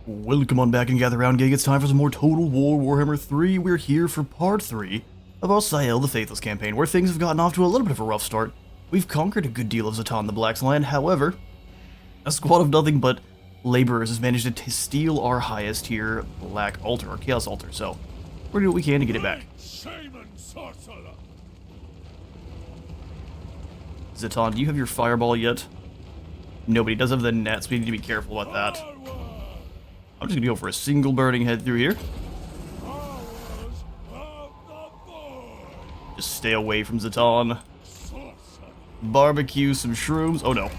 Welcome on back and gather round, gang. It's time for some more Total War Warhammer 3. We're here for part 3 of our Sayl the Faithless campaign, where things have gotten off to a little bit of a rough start. We've conquered a good deal of ToT the Black's land, however, a squad of nothing but laborers has managed to steal our highest tier Black Altar, or Chaos Altar, so we're gonna do what we can to get it back. Zatan, do you have your fireball yet? Nobody does have the nets, we need to be careful about that. I'm just gonna go for a single burning head through here. Just stay away from Zatan. Barbecue some shrooms. Oh no.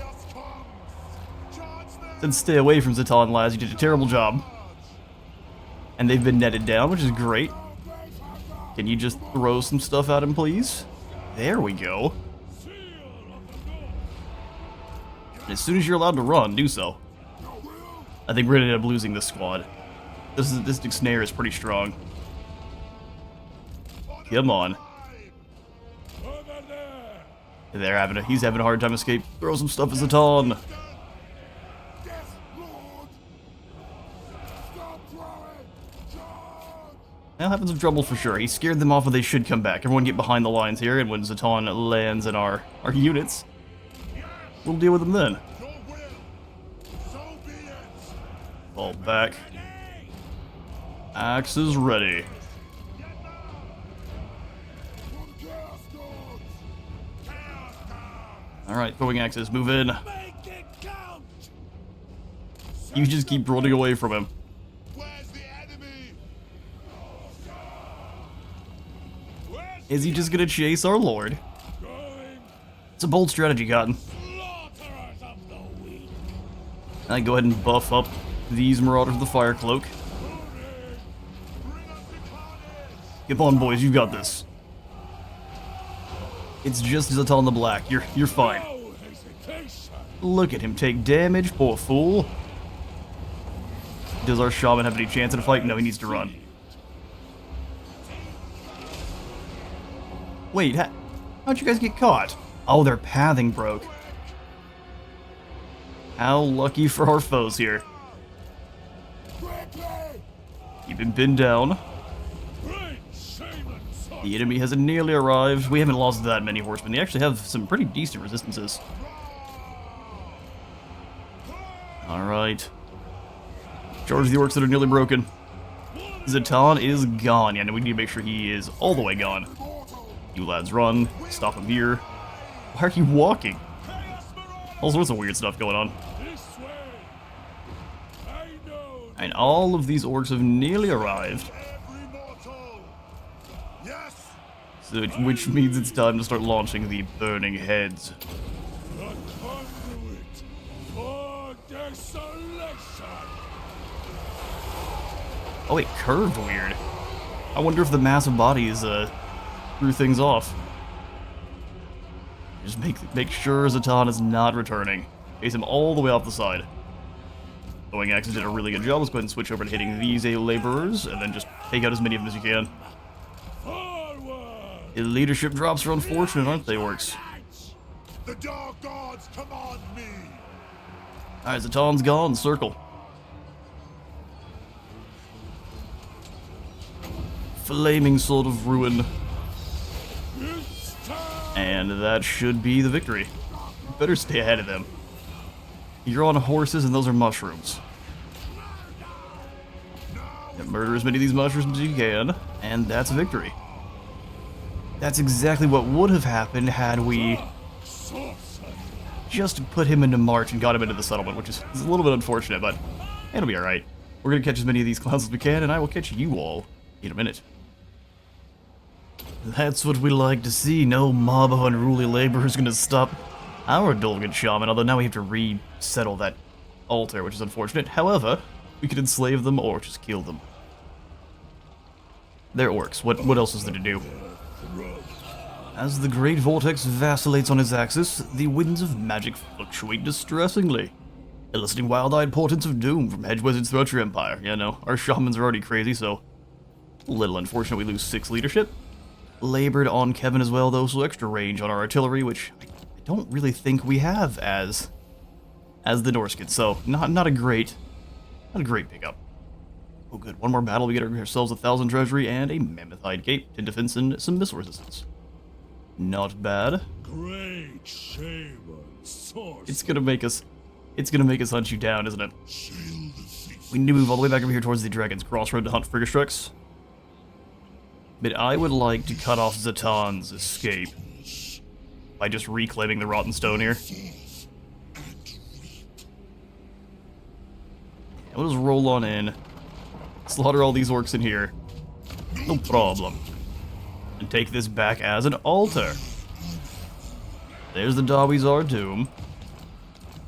Then stay away from Zatan, lads. You did a terrible job. And they've been netted down, which is great. Can you just throw some stuff at him, please? There we go. And as soon as you're allowed to run, do so. I think we're gonna end up losing this squad. This snare is pretty strong. Come on. He's having a hard time escape. Throw some stuff at Zatan. They'll have some trouble for sure. He scared them off, but they should come back. Everyone get behind the lines here, and when Zatan lands in our units, we'll deal with them then. Fall back. Axe is ready. Alright, throwing axes, move in. You just keep running away from him. Is he just gonna chase our lord? It's a bold strategy, Cotton. I go ahead and buff up these Marauders with the Fire Cloak. Come on, boys, you've got this. It's just Zatan the Black. You're fine. Look at him take damage, poor fool. Does our shaman have any chance in a fight? No, he needs to run. Wait, how'd you guys get caught? Oh, their pathing broke. How lucky for our foes here. Keep him pinned down. The enemy has nearly arrived. We haven't lost that many horsemen. They actually have some pretty decent resistances. Alright. Charge the orcs that are nearly broken. Zatan is gone. Yeah, no, we need to make sure he is all the way gone. You lads run. Stop him here. Why are you walking? All sorts of weird stuff going on. And all of these orcs have nearly arrived. So, which means it's time to start launching the burning heads. Oh, it curved weird. I wonder if the massive bodies threw things off. Just make sure Zatan is not returning. Face him all the way off the side. Throwing axes did a really good job. Let's go ahead and switch over to hitting these laborers, and then just take out as many of them as you can. The leadership drops are unfortunate, aren't they, orcs? The dark gods command me. Alright, Zatan's gone. Circle. Flaming Sword of Ruin. And that should be the victory. Better stay ahead of them. You're on horses and those are mushrooms. Murder as many of these mushrooms as you can, and that's victory. That's exactly what would have happened had we just put him into march and got him into the settlement, which is a little bit unfortunate, but it'll be alright. We're going to catch as many of these clowns as we can, and I will catch you all in a minute. That's what we like to see. No mob of unruly laborers going to stop our Dolgan shaman, although now we have to resettle that altar, which is unfortunate. However, we could enslave them or just kill them. They're orcs. What else is there to do? As the great vortex vacillates on its axis, the winds of magic fluctuate distressingly, eliciting wild-eyed portents of doom from hedge wizards throughout your empire. Yeah, no, our shamans are already crazy, so a little unfortunate we lose 6 leadership. Labored on Kevin as well, though, so extra range on our artillery, which I don't really think we have as the Norsca, so not a great Not a great pickup. Oh good, one more battle, we get ourselves 1,000 treasury and a mammoth hide cape, 10 defense, and some missile resistance. Not bad. Great shaman, source. It's gonna make us hunt you down, isn't it? We need to move all the way back over here towards the Dragon's Crossroad to hunt Frigastrucks. But I would like to cut off Zatan's escape by just reclaiming the Rotten Stone here. And we'll just roll on in, slaughter all these orcs in here, no problem, and take this back as an altar. There's the Dawizar Doom.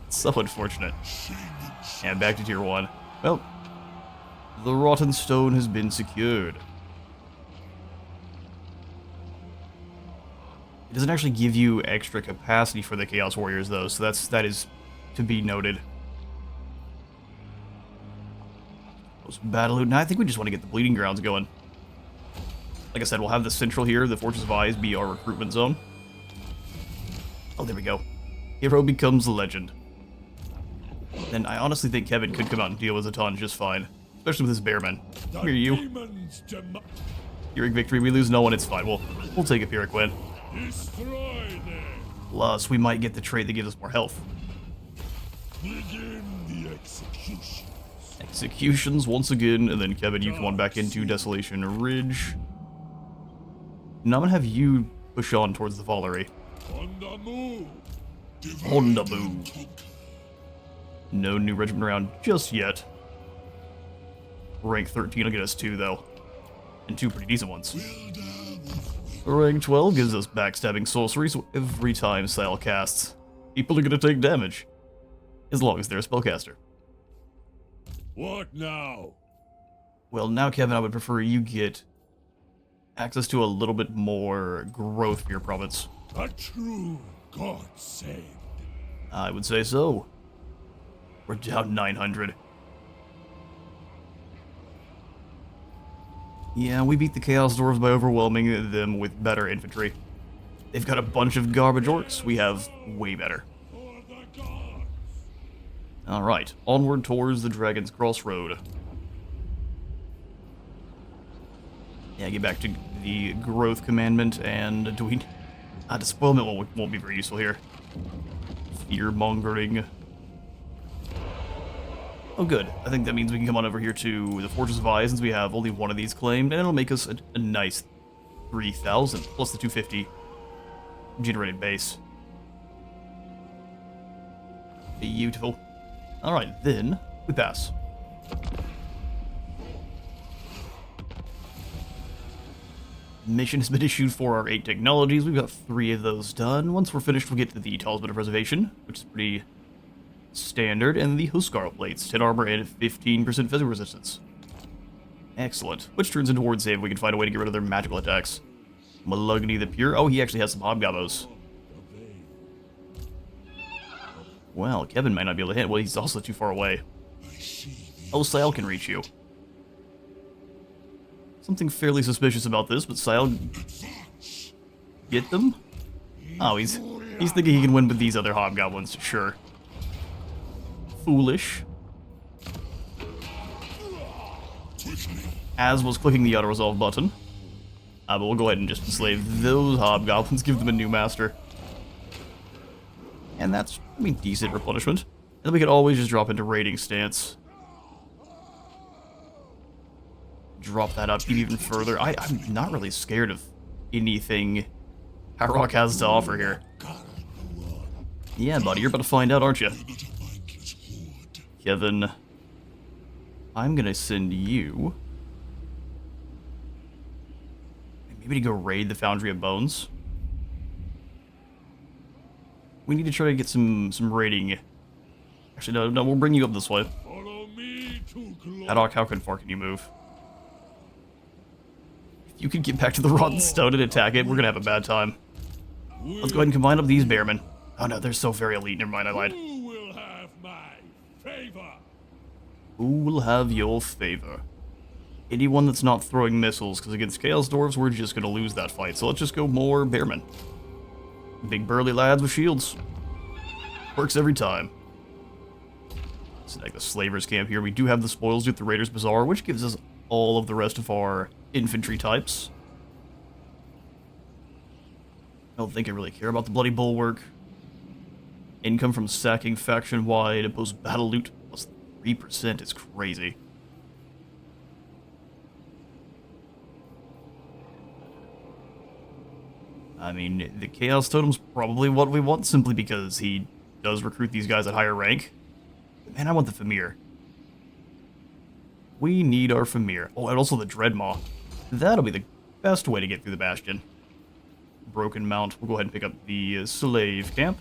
So unfortunate. And back to tier 1. Well, the Rotten Stone has been secured. It doesn't actually give you extra capacity for the Chaos Warriors, though, so that is to be noted. Battle loot. Now I think we just want to get the Bleeding Grounds going. Like I said, we'll have the central here, the Fortress of Eyes, be our recruitment zone. Oh, there we go. Hero becomes legend. And I honestly think Kevin could come out and deal with Zatan just fine. Especially with his Bearmen. Come here, you. Pyrrhic victory, we lose no one, it's fine. We'll take a Pyrrhic win. Plus, we might get the trait that gives us more health. Begin the execution. Executions once again, and then Kevin, you come on back into Desolation Ridge. Now I'm gonna have you push on towards the Valerie. On the move. On the move. No new regiment around just yet. Rank 13 will get us 2 though, and 2 pretty decent ones. Rank 12 gives us backstabbing sorcery, so every time Sayl casts, people are gonna take damage, as long as they're a spellcaster. What now? Well, now, Kevin, I would prefer you get access to a little bit more growth for your province. A true God saved. I would say so. We're down 900. Yeah, we beat the Chaos Dwarves by overwhelming them with better infantry. They've got a bunch of garbage orcs. We have way better. Alright, onward towards the Dragon's Crossroad. Yeah, get back to the growth commandment, and do we... Despoilment won't be very useful here. Fear-mongering. Oh good, I think that means we can come on over here to the Fortress of Eyes, since we have only one of these claimed, and it'll make us a nice 3,000, plus the 250 generated base. Beautiful. Alright, then, we pass. Mission has been issued for our 8 technologies. We've got 3 of those done. Once we're finished, we'll get to the Talisman of Preservation, which is pretty standard, and the Huskarl plates, 10 armor and 15% physical resistance. Excellent. Which turns into Ward Save. We can find a way to get rid of their magical attacks. Malugny the Pure. Oh, he actually has some Hobgoblins. Well, Kevin might not be able to hit. Well, he's also too far away. Oh, Sayl can reach you. Something fairly suspicious about this, but Sayl... Get them? Oh, he's thinking he can win with these other Hobgoblins, sure. Foolish. As was clicking the auto-resolve button. But we'll go ahead and just enslave those Hobgoblins, give them a new master. And that's, I mean, decent replenishment. And then we could always just drop into raiding stance. Drop that up even further. I'm not really scared of anything Harrock has to offer here. Yeah, buddy, you're about to find out, aren't you? Kevin, I'm gonna send you... maybe to go raid the Foundry of Bones. We need to try to get some raiding. Actually, no, we'll bring you up this way. Follow me to glory. Haddock, how far can you move? If you could get back to the Rotten Stone and attack it, we're gonna have a bad time. Let's go ahead and combine up these Bearmen. Oh no, they're so very elite. Never mind, I lied. Who will have my favor? Who will have your favor? Anyone that's not throwing missiles, because against Chaos Dwarves, we're just gonna lose that fight. So let's just go more Bearmen. Big burly lads with shields. Works every time. Select the Slaver's Camp here. We do have the Spoils with the Raiders Bazaar, which gives us all of the rest of our infantry types. I don't think I really care about the Bloody Bulwark. Income from sacking faction-wide, post-battle loot plus 3% is crazy. I mean, the Chaos Totem's probably what we want, simply because he does recruit these guys at higher rank. But man, I want the Famir. We need our Famir. Oh, and also the Dreadmaw. That'll be the best way to get through the Bastion. Broken Mount. We'll go ahead and pick up the Slave Camp.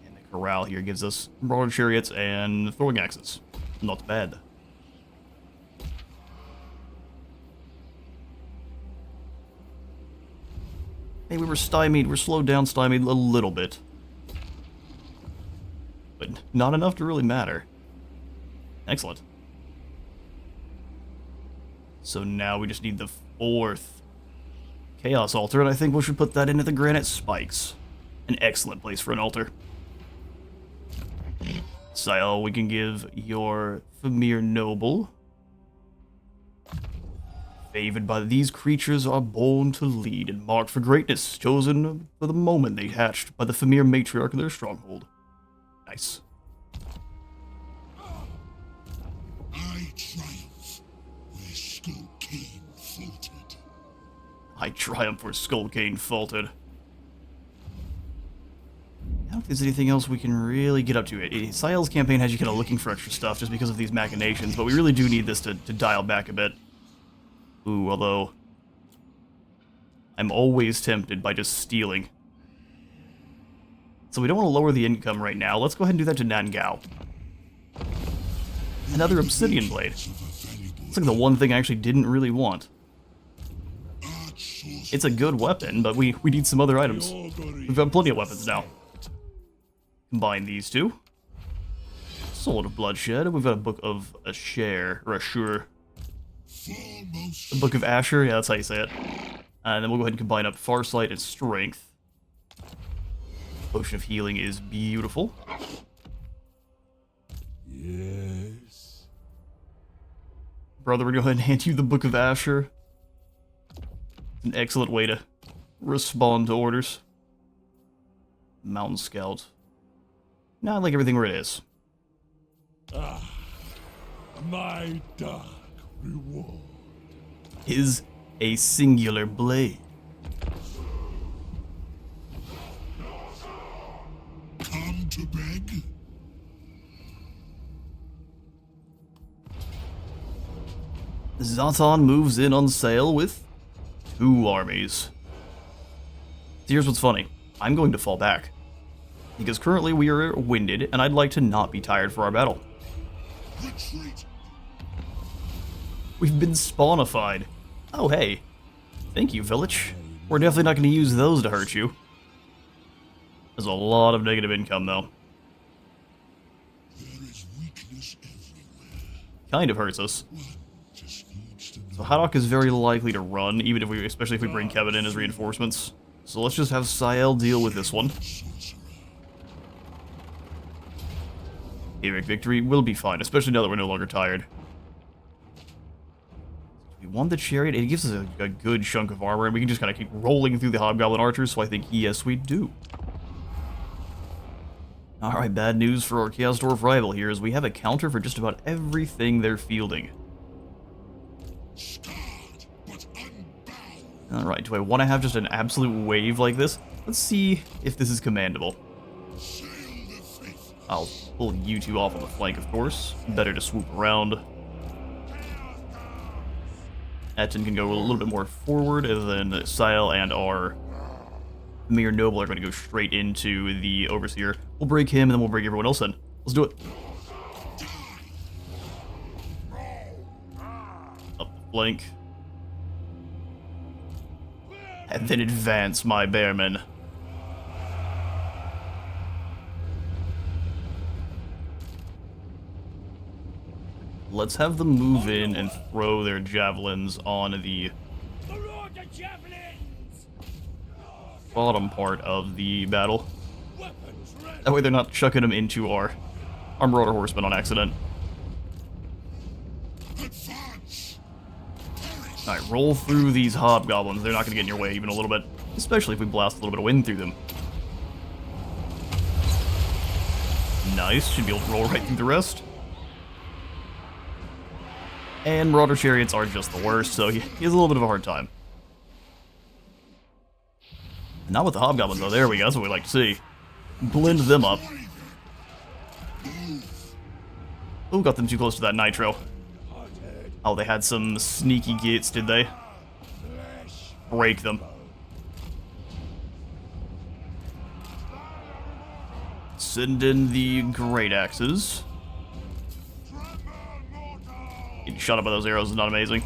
And the Corral here gives us Broad Chariots and Throwing Axes. Not bad. Hey, we were stymied. We're slowed down, stymied a little bit. But not enough to really matter. Excellent. So now we just need the 4th Chaos Altar, and I think we should put that into the Granite Spikes. An excellent place for an altar. Sayl, we can give your Famir Noble. Favored by these creatures are born to lead and marked for greatness, chosen for the moment they hatched by the Famir Matriarch of their stronghold. Nice. I triumph where Skullcane faltered. I triumph where Skullcane faltered. I don't think there's anything else we can really get up to. Sayl's campaign has you kind of looking for extra stuff just because of these machinations, but we really do need this to dial back a bit. Ooh, although I'm always tempted by just stealing. So we don't want to lower the income right now. Let's go ahead and do that to Nangao. Another Obsidian Blade. It's like the one thing I actually didn't really want. It's a good weapon, but we need some other items. We've got plenty of weapons now. Combine these two. Sword of Bloodshed, and we've got a Book of Asher, or Ashur. The Book of Asher, yeah, that's how you say it. And then we'll go ahead and combine up Farsight and Strength. Potion of Healing is beautiful. Yes. Brother, we're going to go ahead and hand you the Book of Asher. An excellent way to respond to orders. Mountain Scout. Nah, I like everything where it is. My dark reward Is a singular blade. come to beg. Zatan moves in on Sayl with 2 armies. Here's what's funny. I'm going to fall back. Because currently we are winded, and I'd like to not be tired for our battle. Retreat. We've been spawnified. Oh, hey. Thank you, village. We're definitely not going to use those to hurt you. There's a lot of negative income, though. There is weakness everywhere. Kind of hurts us. One just needs to So Haddock is very likely to run, even if we, especially if we bring Kevin in as reinforcements. So let's just have Sayl deal with this one. sorcerer. Heroic victory will be fine, especially now that we're no longer tired. We won the chariot. It gives us a good chunk of armor, and we can just kind of keep rolling through the Hobgoblin archers, so I think, yes, we do. Alright, bad news for our Chaos Dwarf rival here is we have a counter for just about everything they're fielding. Scarred, but unbound. Alright, do I want to have just an absolute wave like this? Let's see if this is commandable. Sayl the Faithless. I'll pull you two off on the flank, of course. Better to swoop around. Etten can go a little bit more forward, and then Sayl and our Famir Noble are going to go straight into the Overseer. We'll break him, and then we'll break everyone else in. Let's do it. Up the flank. And then advance, my bearmen. Let's have them move in and throw their javelins on the bottom part of the battle. That way they're not chucking them into our our Marauder horsemen on accident. Advance! Alright, roll through these hobgoblins. They're not going to get in your way even a little bit. Especially if we blast a little bit of wind through them. Nice. Should be able to roll right through the rest. And Marauder chariots are just the worst, so he has a little bit of a hard time. Not with the hobgoblins, though. There we go. That's what we like to see. Blend them up. Oh, got them too close to that nitro. Oh, they had some sneaky gates, did they? Break them. Send in the great axes. Getting shot up by those arrows is not amazing.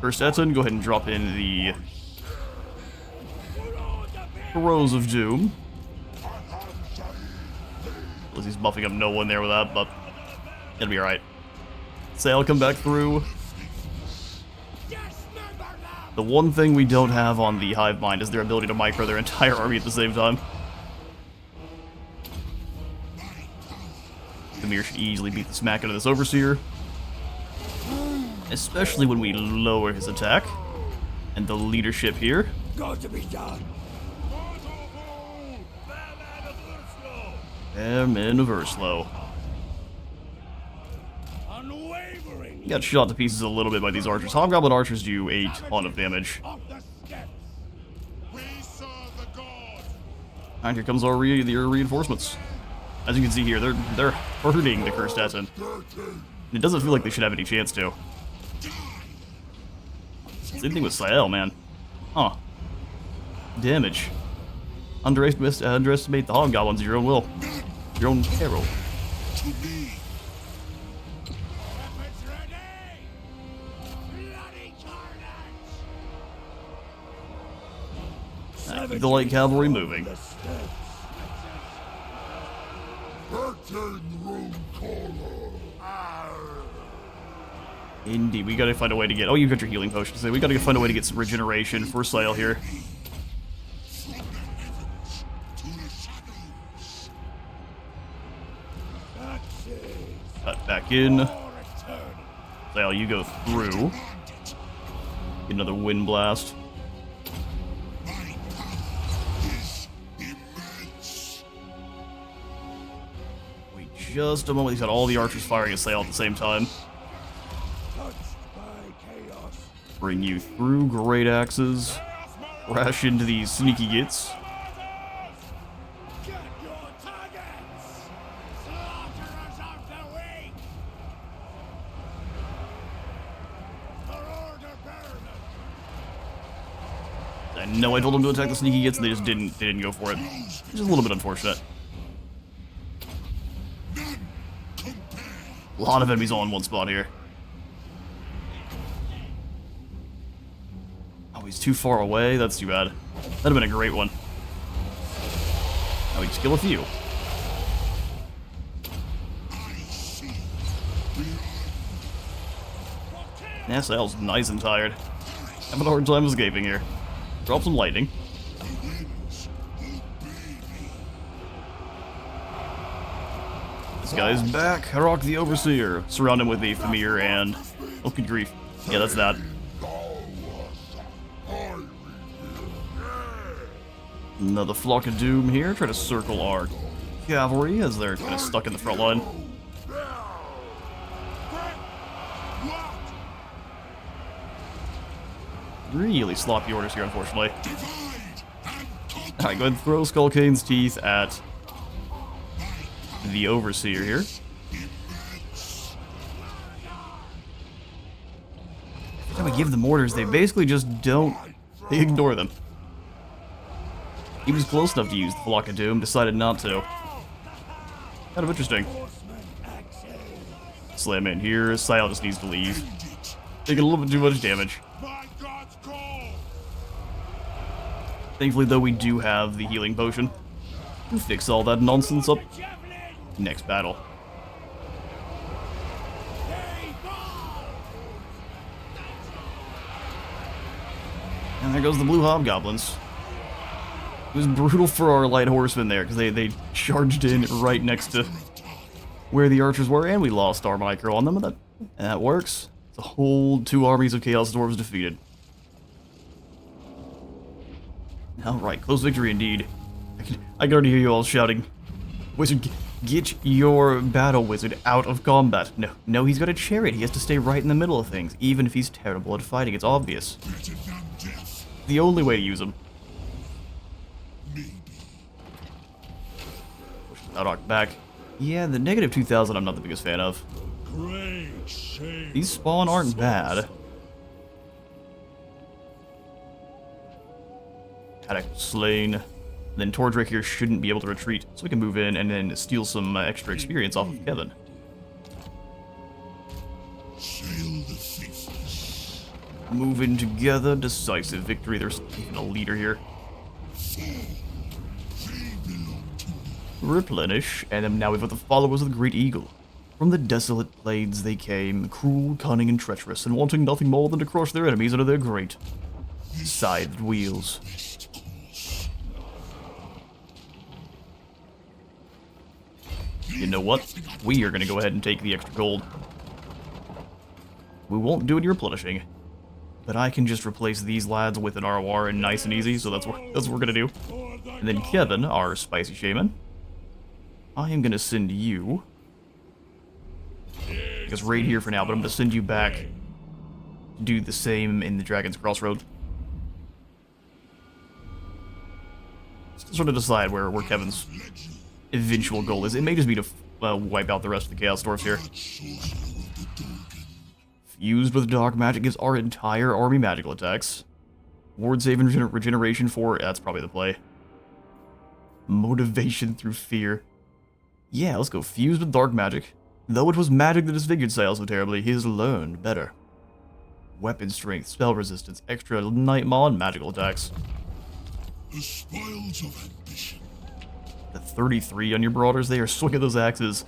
First Eton, go ahead and drop in the Heroes of Doom. Unless he's buffing up no one there with that, but it'll be alright. Sayl, come back through. The one thing we don't have on the Hive Mind is their ability to micro their entire army at the same time. Demir should easily beat the smack out of this Overseer. Especially when we lower his attack. And the leadership here. Got to be done. Airmen of Urslow. Unwavering. Got shot to pieces a little bit by these archers. Hobgoblin archers do a ton of damage. Off the steps. We serve the gods! And here comes our reinforcements. As you can see here, they're hurting the Cursed Eton. And it doesn't feel like they should have any chance to. Same thing with Sayl, man. Huh. Damage. Underestimate the hobgoblins at your own will. Your own peril. To me! Weapons ready. Bloody carnage. Keep the light cavalry moving. The steps. Curtain room caller! Indeed, we gotta find a way to get... Oh, you've got your healing potion. So we gotta find a way to get some regeneration for Sayl here. From the heavens to the shadows! Axes. Cut back in. For eternity. Sayl, you go through. Get another wind blast. My power is immense! Wait just a moment. He's got all the archers firing at Sayl at the same time. Touched by chaos. Bring you through great axes. Crash into these sneaky gits. Get your targets. Slaughterers of the weak. For order bearers. I know I told them to attack the sneaky gits, and they just didn't. They didn't go for it. Which is a little bit unfortunate. A lot of enemies all in one spot here. Oh, he's too far away. That's too bad. That'd have been a great one. Now we just kill a few. Yeah, Sayl's nice and tired. Having a hard time escaping here. Drop some lightning. This guy's back. Harok the Overseer. Surround him with the Famir and... Oh, good grief. Yeah, that's that. Another Flock of Doom here. Try to circle our cavalry as they're kind of stuck in the front line. Really sloppy orders here, unfortunately. Alright, go ahead and throw Skullcane's teeth at the Overseer here. Every time we give them orders, they basically just don't... They ignore them. He was close enough to use the Flock of Doom, decided not to. Kind of interesting. Slam in here, Sayl just needs to leave. Taking a little bit too much damage. My god's call! Thankfully, though, we do have the healing potion. We'll fix all that nonsense up next battle. And there goes the blue hobgoblins. It was brutal for our light horsemen there, because they charged in right next to where the archers were, and we lost our micro on them, and that works. It's a whole 2 armies of Chaos Dwarves defeated. Alright, close victory indeed. I can already hear you all shouting, "Wizard, get your battle wizard out of combat." No, he's got a chariot. He has to stay right in the middle of things, even if he's terrible at fighting. It's obvious. Better than death, The only way to use him. maybe. Push that arc back. Yeah, the negative 2000 I'm not the biggest fan of. Great shame. These spawn aren't bad. Haddock slain. Then Tordrick here shouldn't be able to retreat, so we can move in and then steal some extra experience off of Kevin. Sayl the Faithless. Move in together, decisive victory. There's even a leader here. They belong to me. Replenish, and then now we've got the followers of the Great Eagle. From the desolate plains they came, cruel, cunning, and treacherous, and wanting nothing more than to crush their enemies under their great scythed wheels. Best course. You know what? We are going to go ahead and take the extra gold. We won't do any replenishing, but I can just replace these lads with an ROR and nice and easy, so that's what we're going to do. And then Kevin, our spicy shaman, I am going to send you, I guess right here for now, but I'm going to send you back to do the same in the Dragon's Crossroad. Just sort of decide where Kevin's eventual goal is. It may just be to wipe out the rest of the Chaos Dwarfs here. Fused with Dark Magic gives our entire army magical attacks. Ward save and regeneration for... that's probably the play. Motivation through fear. Yeah, let's go. Fused with Dark Magic. Though it was magic that disfigured Sayl so terribly, he has learned better. Weapon strength, spell resistance, extra Nightmaw, and magical attacks. The spoils of ambition. The 33 on your Marauders, they are swinging those axes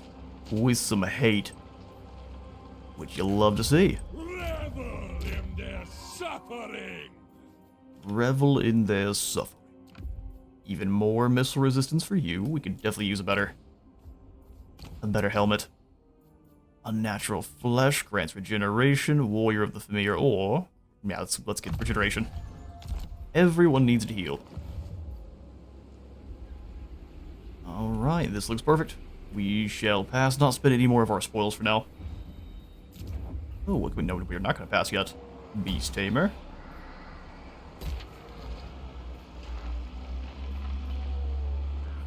with some hate. Which you'll love to see. Revel in their suffering. Revel in their suffering. Even more missile resistance for you. We could definitely use a better helmet. Unnatural flesh grants regeneration. Warrior of the familiar, or yeah, let's get regeneration. Everyone needs to heal. Alright, this looks perfect. We shall pass, not spend any more of our spoils for now. Oh, no, we're not going to pass yet. Beast Tamer.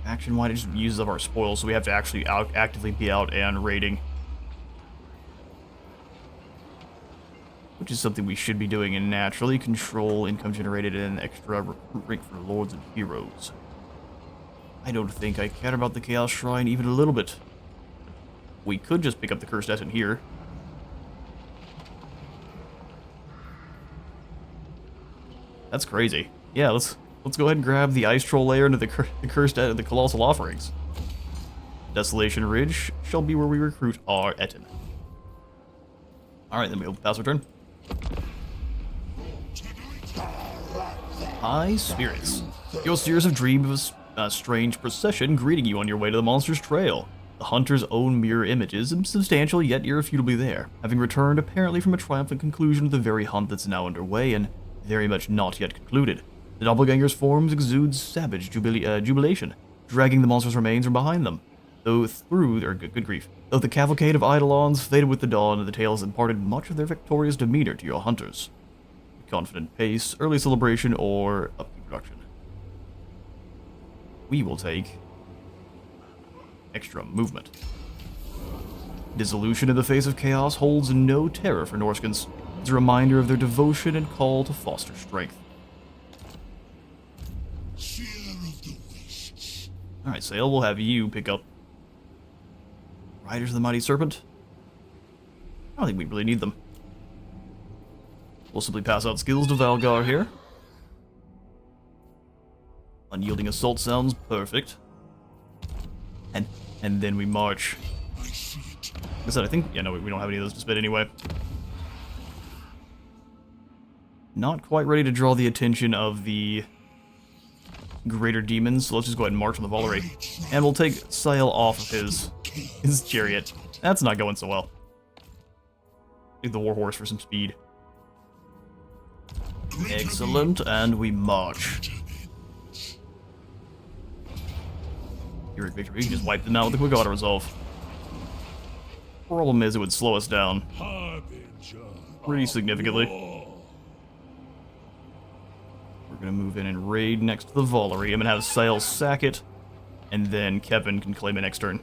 Action-wide, it just uses up our spoils, so we have to actually actively be out and raiding. Which is something we should be doing, and naturally control income generated and extra recruit rank for lords and heroes. I don't think I care about the Chaos Shrine even a little bit. We could just pick up the Cursed Essence here. That's crazy. Yeah, let's go ahead and grab the Ice Troll layer into the the Colossal Offerings. Desolation Ridge shall be where we recruit our Etten. Alright, then we'll pass our turn. High Spirits. Your seers have dreamed of a strange procession greeting you on your way to the monster's trail. The hunter's own mirror image is substantial yet irrefutably there, having returned apparently from a triumphant conclusion to the very hunt that's now underway and very much not yet concluded. The doppelganger's forms exude savage jubilation, dragging the monster's remains from behind them. Though good grief. Though the cavalcade of Eidolons faded with the dawn, the tales imparted much of their victorious demeanor to your hunters. Confident pace, early celebration, or up production. We will take extra movement. Dissolution in the face of chaos holds no terror for Norscans. It's a reminder of their devotion and call to foster strength. Seer of the Wastes. Alright, Sayl, we'll have you pick up Riders of the Mighty Serpent. I don't think we really need them. We'll simply pass out skills to Valgar here. Unyielding Assault sounds perfect. And then we march. I see it. Like I said, I think, yeah, no, we don't have any of those to spend anyway. Not quite ready to draw the attention of the greater demons, so let's just go ahead and march on the Valkyrie. And we'll take Sayl off of his His chariot. That's not going so well. Need the warhorse for some speed. Excellent, and we march. Heroic victory. We can just wipe them out with a quick auto resolve. Problem is, it would slow us down pretty significantly. We're gonna move in and raid next to the Volley. I'm gonna have Sayl sack it, and then Kevin can claim it next turn.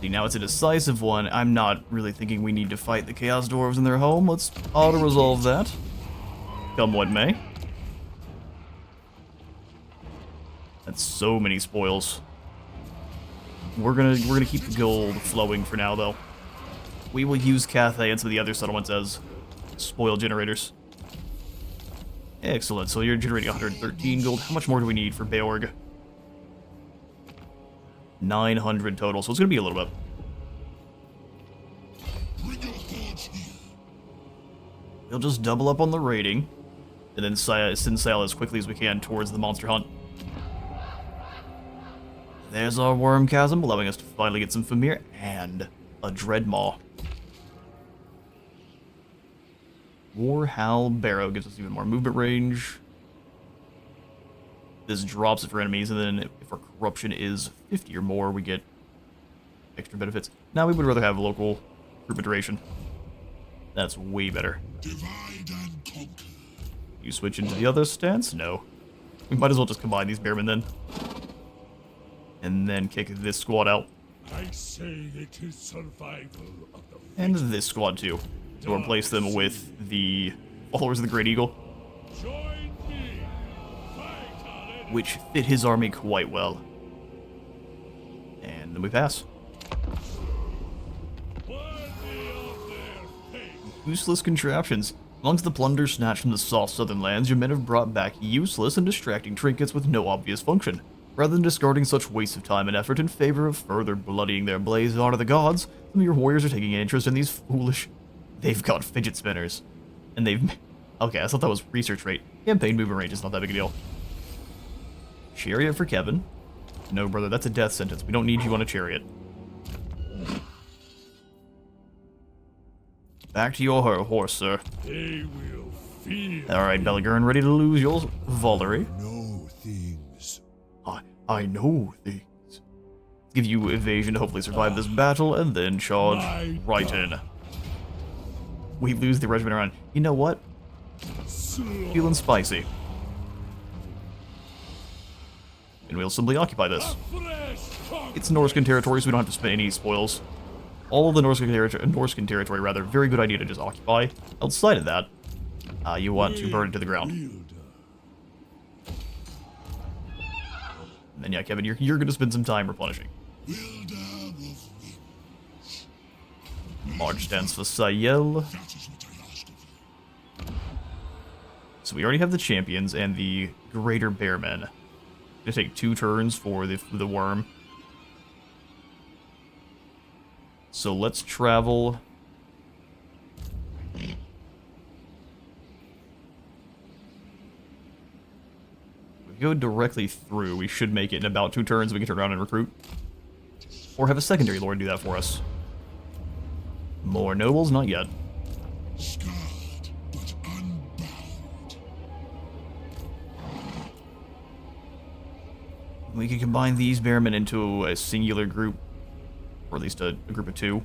See, now it's a decisive one. I'm not really thinking we need to fight the Chaos Dwarves in their home. Let's auto-resolve that. Come what may. That's so many spoils. We're gonna keep the gold flowing for now, though. We will use Cathay and some of the other settlements as spoil generators. Excellent. So you're generating 113 gold. How much more do we need for Beorg? 900 total, so it's gonna be a little bit. We'll just double up on the raiding, and then send Sayl as quickly as we can towards the monster hunt. There's our Worm Chasm, allowing us to finally get some Famir and a Dreadmaw. Warhowl Barrow gives us even more movement range. This drops it for enemies, and then if our corruption is 50 or more, we get extra benefits. Now we would rather have local group duration. That's way better. Divide and conquer. You switch into the other stance? No. We might as well just combine these bearmen then. And then kick this squad out. I say it is survival of the And this squad too. To replace them with the followers of the Great Eagle, Join me. Fight on it. which fit his army quite well. And then we pass. Worthy of their fate. Useless contraptions. Amongst the plunder snatched from the soft southern lands, your men have brought back useless and distracting trinkets with no obvious function. Rather than discarding such waste of time and effort in favor of further bloodying their blades to honor the gods, some of your warriors are taking an interest in these foolish... They've got fidget spinners. And they've... Okay, I thought that was research rate. Campaign movement range is not that big a deal. Chariot for Kevin. No, brother, that's a death sentence. We don't need you on a chariot. Back to your horse, sir. They will feel. Alright, Belligurn, ready to lose your Volley. Know things. I know things. Give you evasion to hopefully survive this battle, and then charge right in. We lose the regiment around. You know what? Feeling spicy. And we'll simply occupy this. It's Norscan territory, so we don't have to spend any spoils. All of the Norscan territory, rather, very good idea to just occupy. Outside of that, you want to burn it to the ground. And then, yeah, Kevin, you're going to spend some time replenishing. Wielder of winds. March stance for Sayl. That is what I asked of you. So we already have the champions and the greater bearmen. Gonna take 2 turns for the worm. So let's travel. If we go directly through, we should make it in about 2 turns. We can turn around and recruit. Or have a secondary lord do that for us. More nobles? Not yet. Scarred, but unbound. We can combine these bearmen into a singular group. Or at least a group of 2.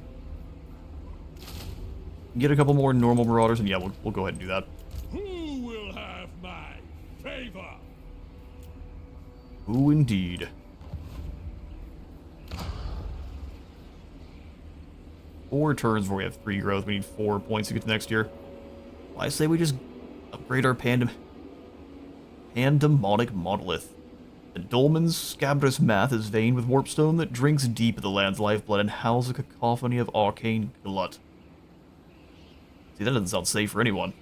Get a couple more normal marauders, and yeah, we'll go ahead and do that. Who will have my favor? Ooh, indeed. 4 turns before we have 3 growth. We need 4 points to get to next year. Well, I say we just upgrade our Pandemonic Monolith. The Dolmen's scabrous math is veined with warpstone that drinks deep of the land's lifeblood and howls a cacophony of arcane glut. See, that doesn't sound safe for anyone.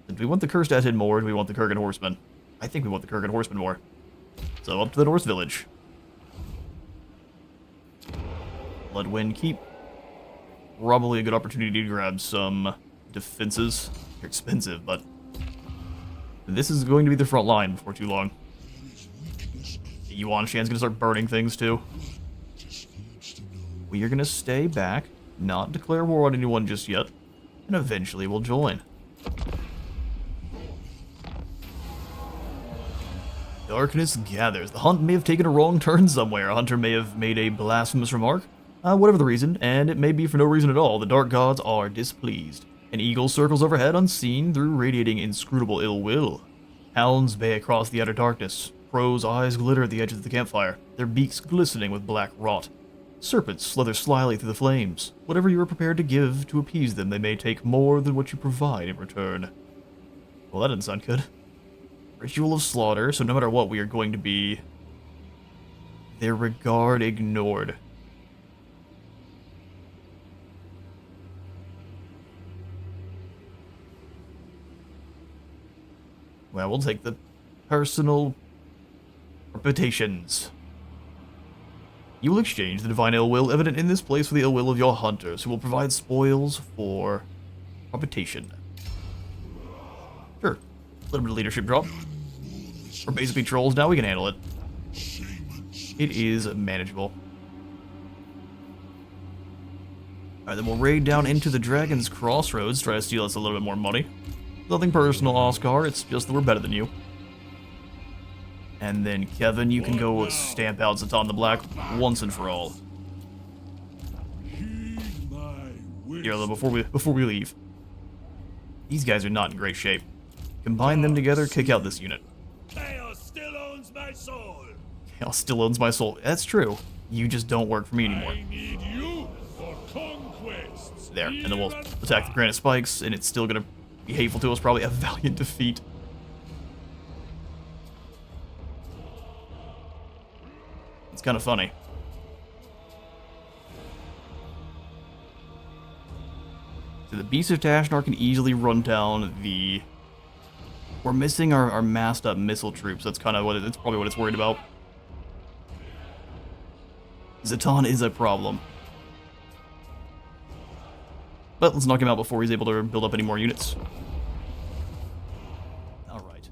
Do we want the Cursed Head more, or do we want the Kurgan Horsemen? I think we want the Kurgan Horsemen more. So up to the North Village. Bloodwind Keep. Probably a good opportunity to grab some defenses. They're expensive, but this is going to be the front line before too long. There is weakness Yuan Shan's gonna start burning things too. Just needs to know. We are gonna stay back, not declare war on anyone just yet, and eventually we'll join. Darkness gathers. The hunt may have taken a wrong turn somewhere. A hunter may have made a blasphemous remark. Whatever the reason, and it may be for no reason at all, the dark gods are displeased. An eagle circles overhead unseen through radiating inscrutable ill will. Hounds bay across the utter darkness. Crows' eyes glitter at the edge of the campfire, their beaks glistening with black rot. Serpents slither slyly through the flames. Whatever you are prepared to give to appease them, they may take more than what you provide in return. Well, that didn't sound good. Ritual of slaughter, so no matter what, we are going to be... their regard ignored. Well, we'll take the personal reputations. You will exchange the divine ill will evident in this place for the ill will of your hunters, who will provide spoils for reputation. Sure. A little bit of leadership drop. We're basically trolls now, we can handle it. It is manageable. Alright, then we'll raid down into the Dragon's Crossroads, try to steal us a little bit more money. Nothing personal, Oscar, it's just that we're better than you. And then, Kevin, you can go stamp out Zatan the Black once and for all. Here, before we leave. These guys are not in great shape. Combine them together, kick out this unit. Chaos still owns my soul. Chaos still owns my soul. That's true. You just don't work for me anymore. I need you for conquests. There, and then we'll attack the Granite Spikes, and it's still gonna be hateful to us, probably a valiant defeat. It's kind of funny. So the Beast of Tashnar can easily run down the... We're missing our massed up missile troops. That's kind of what it's probably what it's worried about. Zatan is a problem. But let's knock him out before he's able to build up any more units. Alright.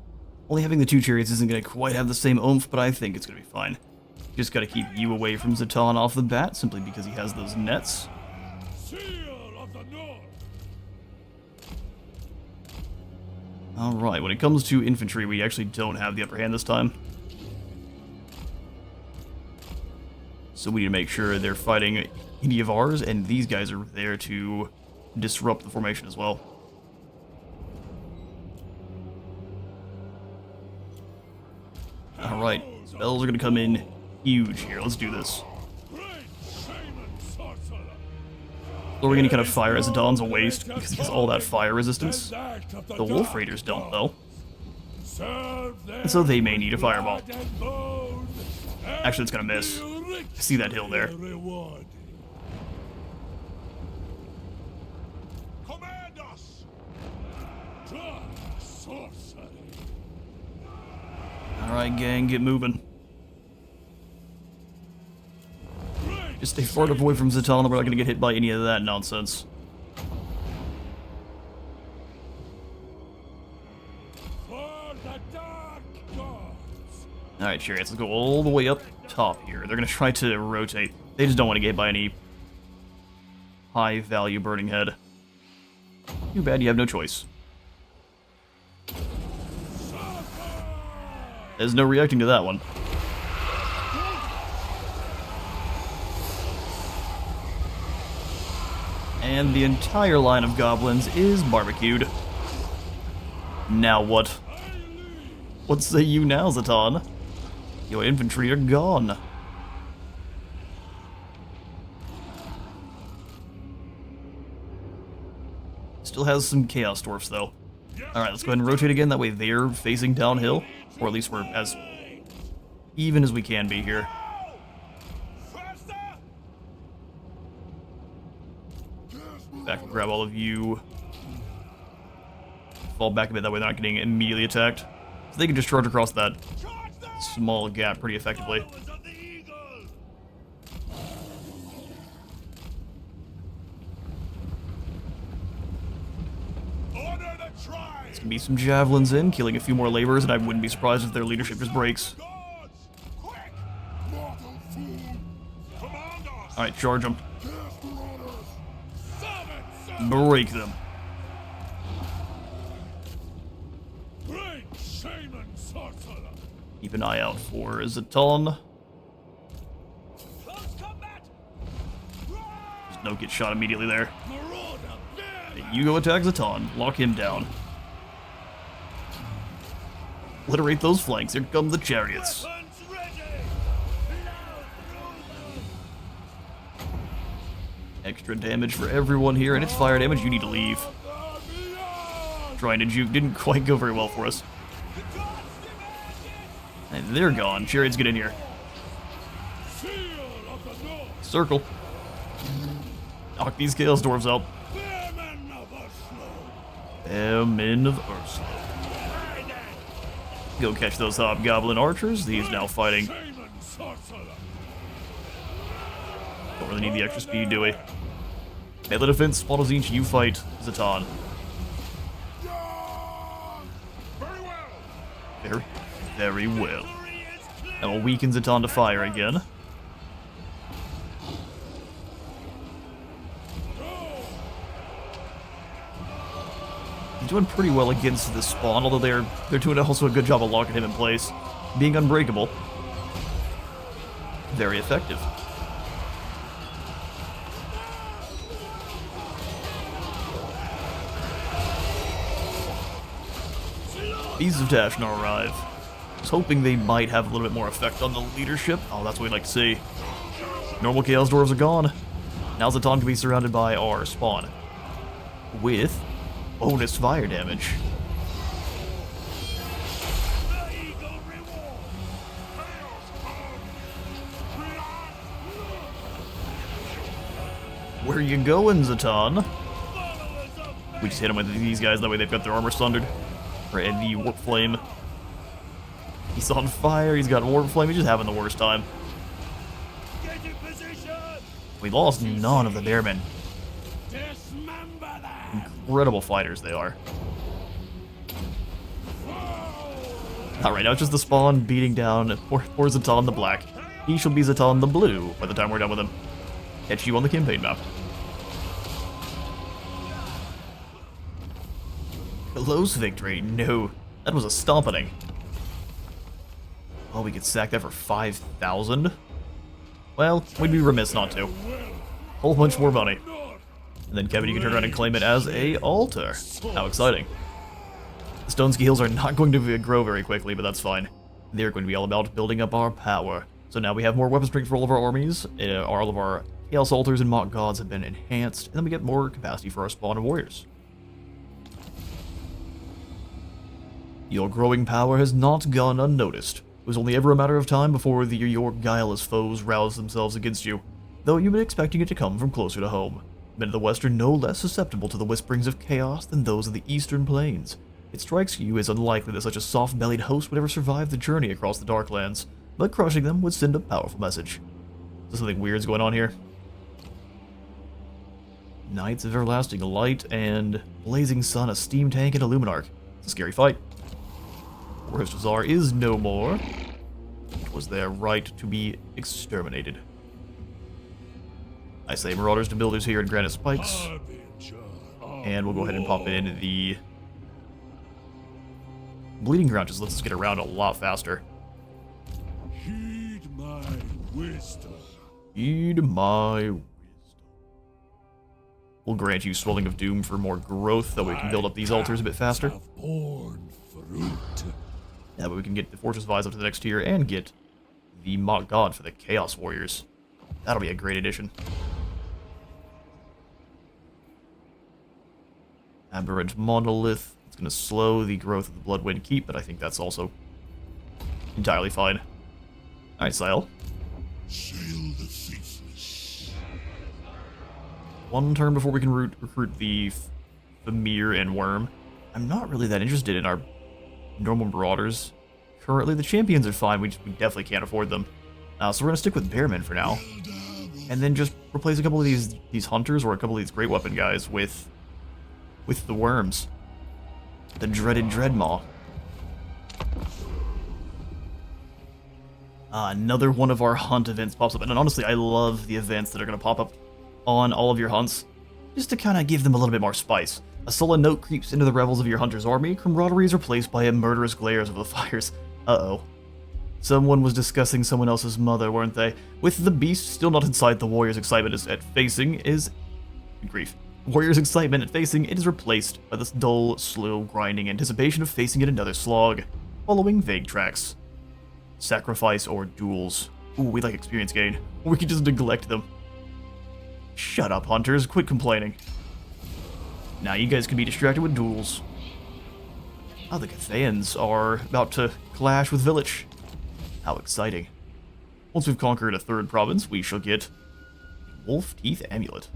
Only having the 2 chariots isn't going to quite have the same oomph, but I think it's going to be fine. Just got to keep you away from Zatan off the bat, simply because he has those nets. Sayl of the North. Alright, when it comes to infantry, we actually don't have the upper hand this time. So we need to make sure they're fighting any of ours, and these guys are there to disrupt the formation as well. Alright, spells are going to come in huge here. Let's do this. Great shaman sorcerer. So we're going to kind of fire as Zatan's a waste, because he has all that fire resistance. The Wolf Raiders don't, though. And so they may need a fireball. Actually, it's going to miss. I see that hill there. Command us. Sorcery. Alright, gang, get moving. Just stay far away from Zatan, we're not going to get hit by any of that nonsense. For the dark gods. Alright, chariots, let's go all the way up top here. They're going to try to rotate. They just don't want to get hit by any high-value burning head. Too bad you have no choice. There's no reacting to that one. And the entire line of goblins is barbecued. Now what? What say you now, Zatan? Your infantry are gone. Still has some Chaos Dwarfs, though. Alright, let's go ahead and rotate again. That way they're facing downhill. Or at least we're as even as we can be here. Back and grab all of you. Fall back a bit, that way they're not getting immediately attacked. So they can just charge across that small gap pretty effectively. There's gonna be some javelins in, killing a few more laborers, and I wouldn't be surprised if their leadership just breaks. Alright, charge them. Serve it, Break them. great shaman sorcerer. Keep an eye out for Zaton. Close combat. Just don't get shot immediately there. Marauder, bear. You go attack Zaton. Lock him down. Obliterate those flanks. Here come the chariots. Weapons ready. Plow through them. Extra damage for everyone here, and it's fire damage. You need to leave. Trying to juke didn't quite go very well for us. And they're gone. Chariots, get in here. Seal of the North. Circle. Knock these Chaos Dwarves out. Bearmen of Oslo. Men of Ursula. Go catch those Hobgoblin archers. He's now fighting. Shaman sorcerer. Don't really need the extra speed, do we? Melee defense, Spottozinch, you fight Zaton. Very well. Very, very well. Victory is clear. And we'll weaken Zaton to fire again. He's doing pretty well against this spawn, although they're doing also a good job of locking him in place. Being unbreakable. Very effective. Beasts of Tash now arrive. I was hoping they might have a little bit more effect on the leadership. Oh, that's what we'd like to see. Normal Chaos Dwarves are gone. Now Zaton can be surrounded by our spawn. With bonus fire damage. The eagle reward. Where you going, Zaton? Followers of We just hit them with these guys, that way they've got their armor sundered. And the Warp Flame. He's on fire, he's got Warp Flame, he's just having the worst time. get in position. We lost none of the Bearmen. Dismember them. Incredible fighters they are. Alright, now it's just the spawn beating down poor Zaton the Black. He shall be Zaton the Blue by the time we're done with him. Catch you on the campaign map. Close victory. No, that was a stomping. Oh, we could sack that for 5,000? Well, we'd be remiss not to. Whole bunch more money. And then Kevin, you can turn around and claim it as a altar. How exciting. The stone skills are not going to grow very quickly, but that's fine. They're going to be all about building up our power. So now we have more weapon strength for all of our armies. All of our Chaos Altars and Mock Gods have been enhanced. And then we get more capacity for our spawn of warriors. Your growing power has not gone unnoticed. It was only ever a matter of time before your guileless foes roused themselves against you, though you've been expecting it to come from closer to home. Men of the West are no less susceptible to the whisperings of chaos than those of the Eastern Plains. It strikes you as unlikely that such a soft-bellied host would ever survive the journey across the Darklands, but crushing them would send a powerful message. Is something weird's going on here? Knights of Everlasting Light and Blazing Sun, a Steam Tank, and a Luminarch. It's a scary fight. Warhostazar is no more. It was their right to be exterminated. I say Marauders to Builders here in Granite Spikes. And we'll go ahead and pop in the Bleeding Ground. Just lets us get around a lot faster. Heed my wisdom. Heed my wisdom. We'll grant you Swelling of Doom for more growth, that we can build up these altars a bit faster. Have borne fruit. That way we can get the Fortress Vise up to the next tier and get the Mock God for the Chaos Warriors. That'll be a great addition. Aberrant Monolith. It's going to slow the growth of the Bloodwind Keep, but I think that's also entirely fine. Alright, Sayl. Sayl the Faithless. One turn before we can recruit the Famir and Worm. I'm not really that interested in our normal Marauders. Currently, the champions are fine, we definitely can't afford them. So we're going to stick with Bearmen for now. And then just replace a couple of these Hunters or a couple of these Great Weapon guys with the Worms. The dreaded Dreadmaw. Another one of our hunt events pops up, and honestly, I love the events that are going to pop up on all of your hunts, just to kind of give them a little bit more spice. A sullen note creeps into the revels of your hunter's army, camaraderie is replaced by a murderous glares of the fires. Uh-oh. Someone was discussing someone else's mother, weren't they? With the beast still not inside, the warrior's excitement at facing is... grief. Warrior's excitement at facing it is replaced by this dull, slow, grinding anticipation of facing yet another slog, following vague tracks. Sacrifice or duels. Ooh, we like experience gain. We can just neglect them. Shut up, hunters. Quit complaining. Now you guys can be distracted with duels. Oh, the Cathayans are about to clash with Village. How exciting. Once we've conquered a third province, we shall get a Wolf Teeth Amulet.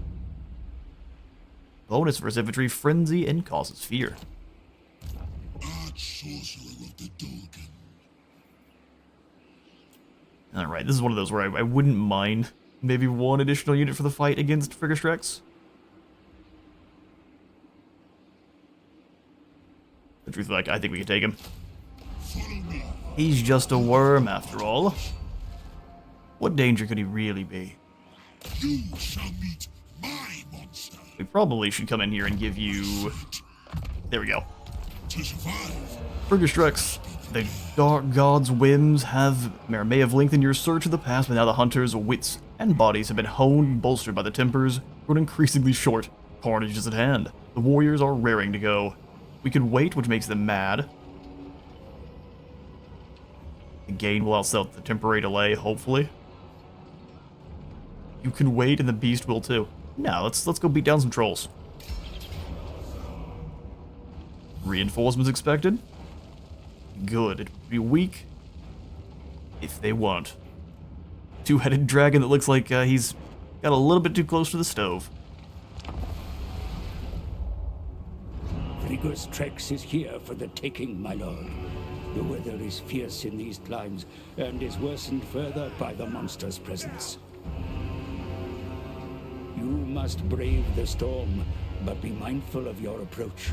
Bonus versus infantry, frenzy, and causes fear. Arch sorcerer of the Dolgan. Alright, this is one of those where I wouldn't mind maybe one additional unit for the fight against Friggerstrex. The truth, like, I think we can take him. He's just a worm, after all. What danger could he really be? You shall meet my monster. We probably should come in here and give you... There we go. To survive. Friggerstrex, the Dark God's whims may have lengthened your search of the past, but now the hunter's wits and bodies have been honed and bolstered by the tempers grown increasingly short. Carnage is at hand. The warriors are raring to go. We could wait, which makes them mad. The gain will outsell the temporary delay, hopefully. You can wait, and the beast will too. Now, let's go beat down some trolls. Reinforcements expected? Good. It would be weak if they won't. Two-headed dragon that looks like he's got a little bit too close to the stove. Friggerstrex is here for the taking, my lord. The weather is fierce in these climes, and is worsened further by the monster's presence. You must brave the storm, but be mindful of your approach.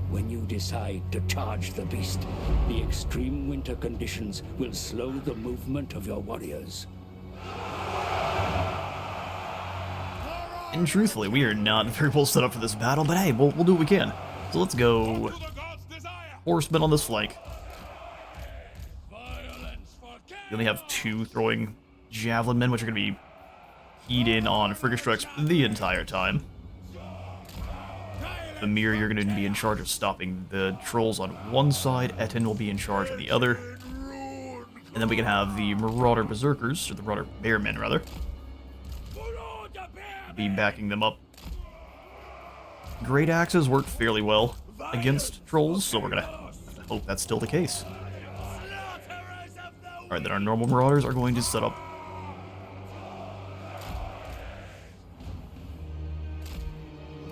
When you decide to charge the beast, the extreme winter conditions will slow the movement of your warriors. And truthfully, we are not very well set up for this battle, but hey, we'll do what we can. So let's go horsemen on this flank. We only have 2 throwing javelin men, which are going to be keyed in on Friggerstrex the entire time. Amir, you're going to be in charge of stopping the trolls on one side. Etten will be in charge on the other. And then we can have the Marauder Berserkers, or the Marauder Bearmen, rather, be backing them up. Great axes work fairly well against trolls, so we're going to have to hope that's still the case. Alright, then our normal Marauders are going to set up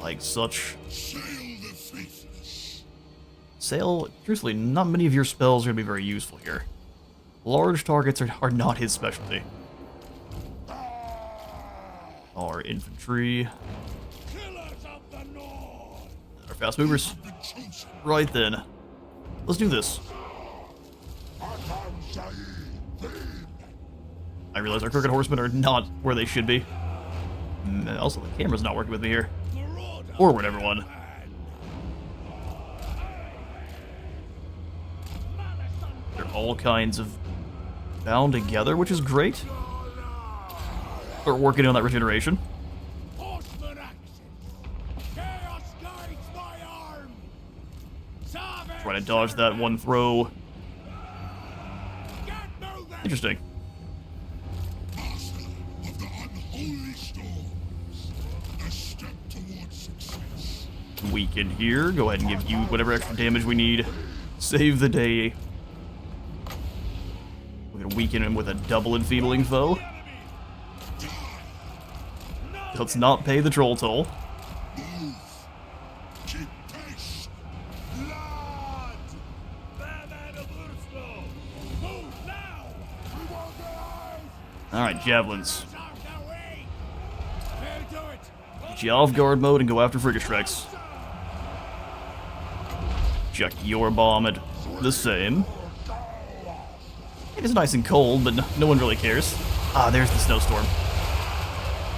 like such. Sayl the Faithless. Sayl, truthfully, not many of your spells are going to be very useful here. Large targets are not his specialty. Our infantry. Our fast movers. Right then. Let's do this. I realize our crooked horsemen are not where they should be. Also, the camera's not working with me here. Forward, everyone. They're all kinds of bound together, which is great. Start working on that regeneration. Try to dodge that one throw. Interesting. Master of the unholy storms. A step towards success. Weaken here. Go ahead and give you whatever extra damage we need. Save the day. We're gonna weaken him with a double enfeebling foe. Let's not pay the troll toll. Move. Keep pace. Blood! Batman of Norsca! Move now! We want their eyes! Alright, javelins. Out the way! Fair to it! Get you off guard mode and go after Friggerstrex. Chuck your bomb at the same. It is nice and cold, but no one really cares. Ah, there's the snowstorm.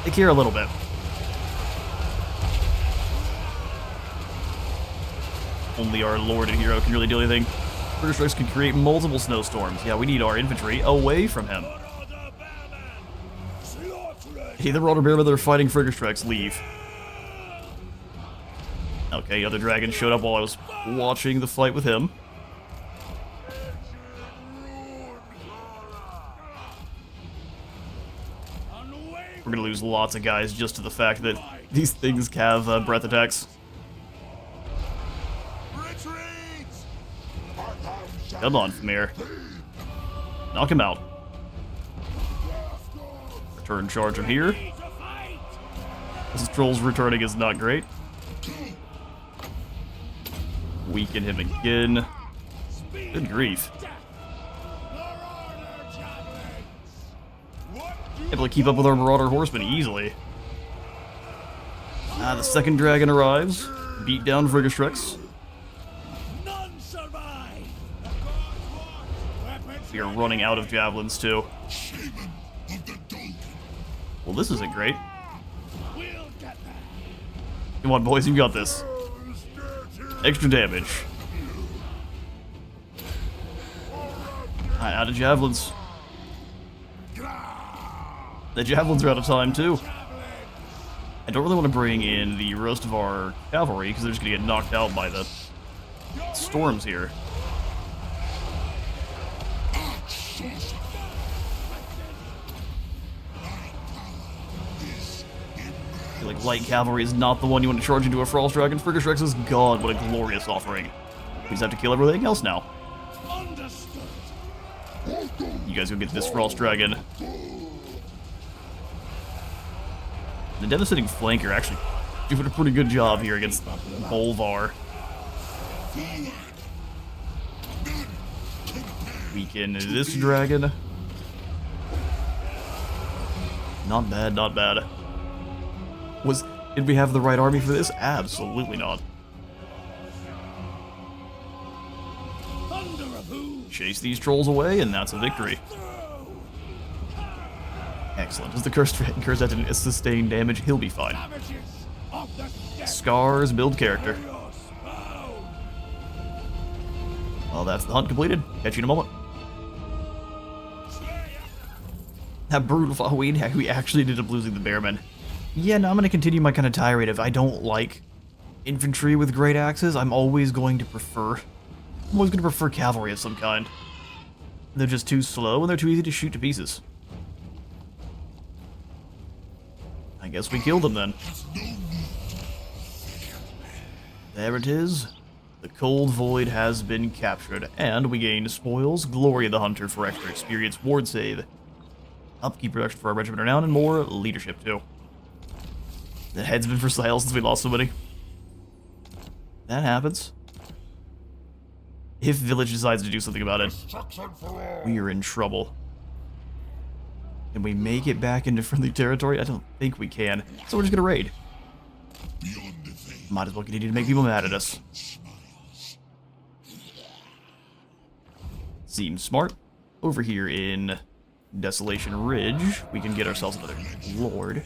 They care a little bit. Only our lord and hero can really do anything. British Strikes can create multiple snowstorms. Yeah, we need our infantry away from him. Hey, the Marauder Bearmen that are fighting Frigger Strikes, leave. Okay, other dragon showed up while I was watching the fight with him. We're gonna lose lots of guys just to the fact that these things have breath attacks. Come on, Famir. Knock him out. Return charge from here. This troll's returning is not great. Weaken him again. Good grief. Able to keep up with our Marauder Horsemen easily. The second dragon arrives. Beat down Frigastrix. We are running out of javelins too. Well, this isn't great. Come on, boys, you got this. Extra damage. Out of javelins. The javelins are out of time too. I don't really want to bring in the rest of our cavalry because they're just going to get knocked out by the storms here. I feel like light cavalry is not the one you want to charge into a Frost Dragon. Frigastrix is god, what a glorious offering. We just have to kill everything else now. You guys go get this Frost Dragon. The devastating flanker actually doing a pretty good job here against Bolvar. Weaken this dragon. Not bad, not bad. Did we have the right army for this? Absolutely not. Chase these trolls away, and that's a victory. Excellent. As the cursed that didn't sustain damage, he'll be fine. Scars build character. Well, that's the hunt completed. Catch you in a moment. That brutal fight. We actually ended up losing the Bearmen. Yeah, no, I'm going to continue my kind of tirade of I don't like infantry with great axes. I'm always going to prefer cavalry of some kind. They're just too slow and they're too easy to shoot to pieces. I guess we killed them then. There it is. The Cold Void has been captured, and we gained spoils, Glory of the Hunter for extra experience, ward save, upkeep production for our regiment renown, and more leadership too. The head's been for Sayl since we lost so many. That happens. If Village decides to do something about it, we are in trouble. Can we make it back into friendly territory? I don't think we can. So we're just gonna raid. Might as well continue to make people mad at us. Seems smart. Over here in Desolation Ridge, we can get ourselves another lord.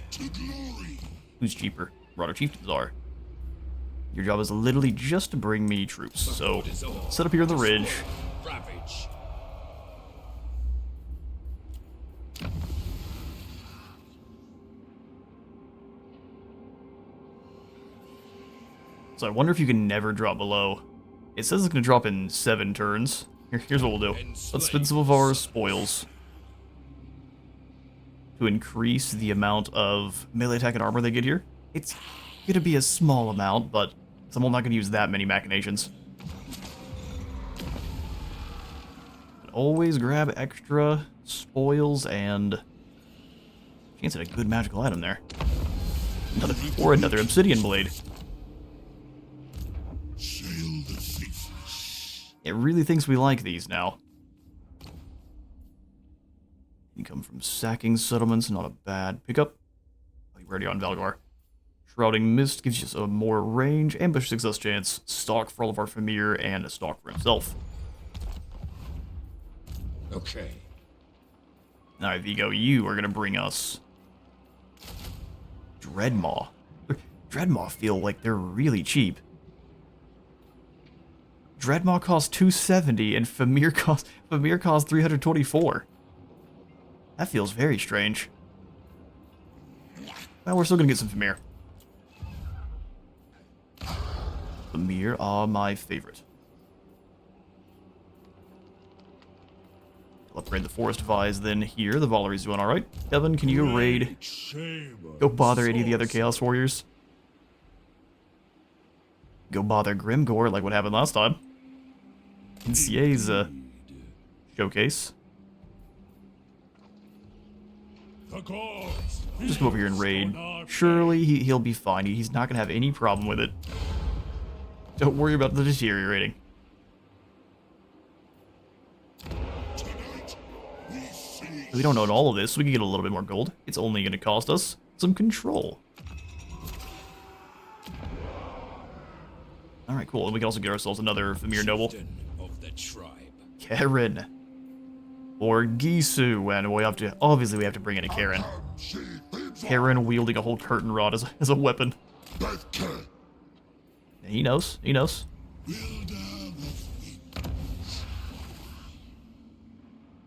Who's cheaper? Marauder Chieftains are. Your job is literally just to bring me troops. So, set up here on the ridge. So I wonder if you can never drop below. It says it's going to drop in 7 turns. Here's what we'll do. Let's spend some of our spoils to increase the amount of melee attack and armor they get here. It's going to be a small amount, but I'm not going to use that many machinations. But always grab extra spoils and chance at a good magical item there. Another obsidian blade. Sayl the Faithless. It really thinks we like these now. You come from sacking settlements, not a bad pickup. Oh, you're already on Valgar. Shrouding Mist gives you some more range, ambush success chance, stock for all of our Famir, and a stock for himself. Okay. Alright, Vigo, you are gonna bring us Dreadmaw. Dreadmaw feel like they're really cheap. Dreadmaw costs 270 and Famir costs 324. That feels very strange. Well, we're still gonna get some Famir. Famir are my favorite. I'll upgrade the Forest Vise then here. The Valery's doing alright. Kevin, can you raid? Go bother any of the other Chaos Warriors. Go bother Grimgore like what happened last time. In CA's showcase. Just go over here and raid. Surely he'll be fine. He's not going to have any problem with it. Don't worry about the deteriorating. We don't own all of this, so we can get a little bit more gold. It's only going to cost us some control. Alright, cool. And we can also get ourselves another Famir Noble. Karen. Or Gisu, and we have to, obviously we have to bring in a Karen. Karen wielding a whole curtain rod as a weapon. He knows, he knows.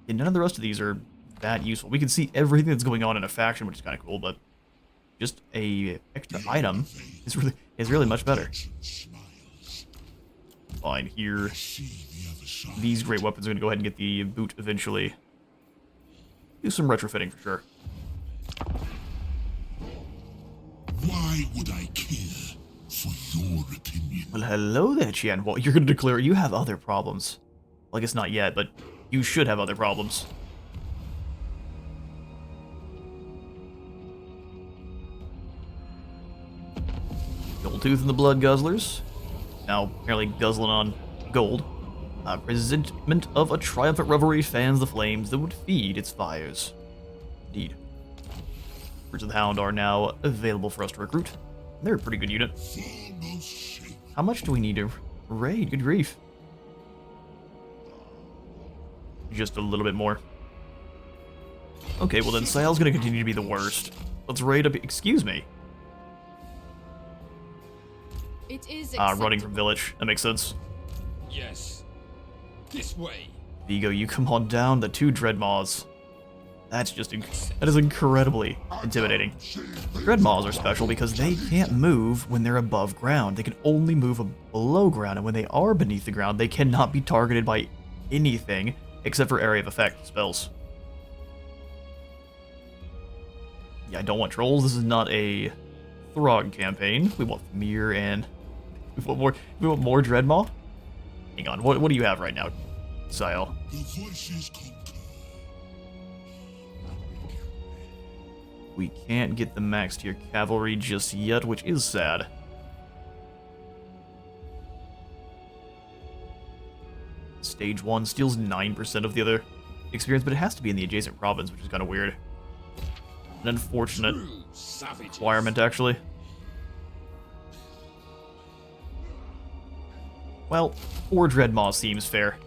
And none of the rest of these are that useful. We can see everything that's going on in a faction, which is kind of cool, but just a extra item is really much better. Fine, here. These great weapons are going to go ahead and get the boot eventually. Do some retrofitting for sure. Why would I care for your opinion? Well, hello there, Qian. Well, you're going to declare you have other problems. Well, I guess not yet, but you should have other problems. Goldtooth and the Blood Guzzlers. Now, apparently guzzling on gold. Presentment of a triumphant revelry fans the flames that would feed its fires. Indeed. Fruits of the Hound are now available for us to recruit. They're a pretty good unit. How much do we need to raid? Good grief. Just a little bit more. Okay, well then Sayl's gonna continue to be the worst. Let's raid up. Excuse me. It is running from village. That makes sense. Yes. This way. Vigo, you come on down. The 2 Dreadmaws. That's just that is incredibly intimidating. Dreadmaws are special because they can't move when they're above ground. They can only move below ground, and when they are beneath the ground, they cannot be targeted by anything except for area of effect spells. Yeah, I don't want trolls. This is not a Throg campaign. We want Mir and we want more Dreadmaw. Hang on, what do you have right now, Sayl? The voices concur. We can't get the max tier cavalry just yet, which is sad. Stage 1 steals 9% of the other experience, but it has to be in the adjacent province, which is kind of weird. An unfortunate requirement, actually. Well, 4 Dreadmaw seems fair.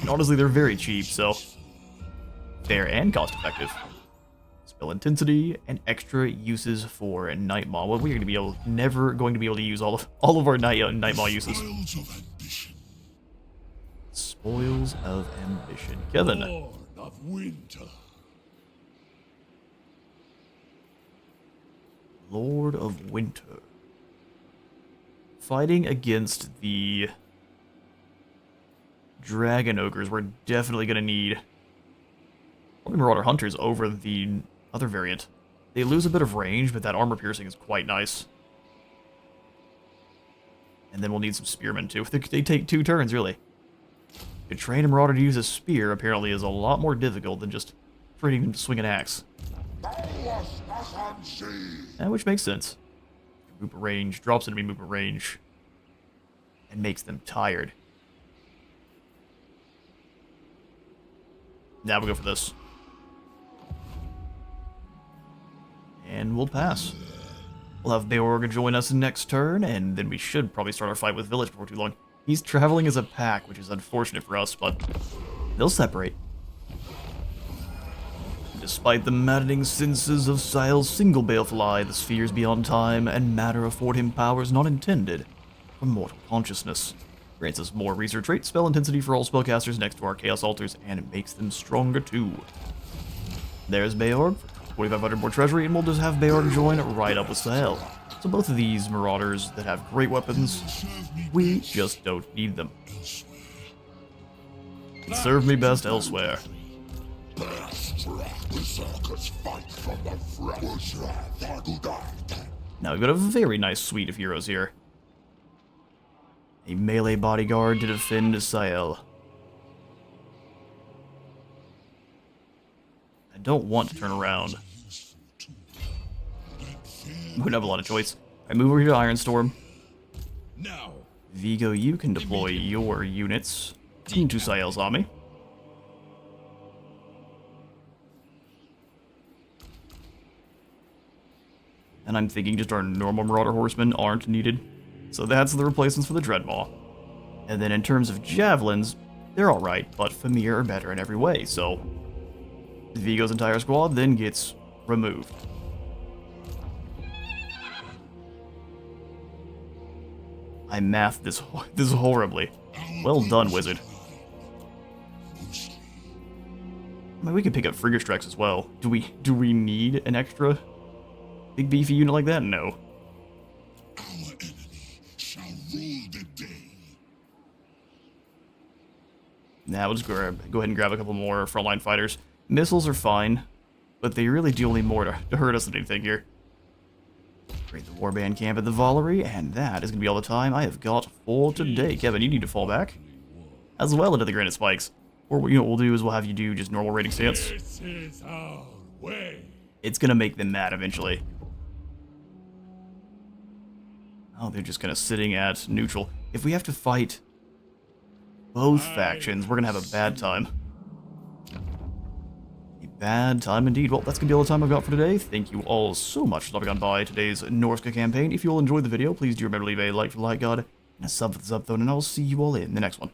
And honestly, they're very cheap, so fair and cost-effective. Spell intensity and extra uses for Nightmaw. Well, we're never going to be able to use all of our Nightmaw uses. Spoils of Ambition. Kevin. Lord of Winter. Lord of Winter. Fighting against the Dragon Ogres, we're definitely going to need Marauder Hunters over the other variant. They lose a bit of range, but that armor piercing is quite nice. And then we'll need some Spearmen too. They take 2 turns, really. To train a Marauder to use a spear apparently is a lot more difficult than just training them to swing an axe. Which makes sense. Movement range, drops enemy movement range, and makes them tired. Now we'll go for this. And we'll pass. We'll have Beorg join us next turn, and then we should probably start our fight with Village before too long. He's traveling as a pack, which is unfortunate for us, but they'll separate. Despite the maddening senses of Sayl's single baleful eye, the spheres beyond time and matter afford him powers not intended for mortal consciousness. Grants us more research rate, spell intensity for all spellcasters next to our chaos altars, and it makes them stronger too. There's Beorg, 4,500 more treasury, and we'll just have Beorg join right up with Sayl. So both of these marauders that have great weapons, we just don't need them. It served me best elsewhere. Now we've got a very nice suite of heroes here. A melee bodyguard to defend Sayl. I don't want to turn around. We don't have a lot of choice. I move over here to Ironstorm. Now, Vigo, you can deploy your units into Sayl's army. And I'm thinking just our normal Marauder Horsemen aren't needed. So that's the replacements for the Dreadmaw. And then in terms of Javelins, they're alright, but Famir are better in every way, so Vigo's entire squad then gets removed. I mathed this horribly. Well done, wizard. I mean, we could pick up Friggerstrex as well. Do we need an extra big beefy unit like that? No. our enemy shall rule the day. Now we'll just go ahead and grab a couple more frontline fighters. Missiles are fine, but they really do only more to hurt us than anything here. Create the warband camp at the Valerie, and that is going to be all the time I have got for today. Kevin, you need to fall back as well into the granite spikes. Or what we'll do is we'll have you do just normal raiding stance. This is our way. It's going to make them mad eventually. Oh, they're just kind of sitting at neutral. If we have to fight both factions, we're going to have a bad time. A bad time indeed. Well, that's going to be all the time I've got for today. Thank you all so much for stopping on by today's Norsca campaign. If you all enjoyed the video, please do remember to leave a like for the like god and a sub for the sub phone, and I'll see you all in the next one.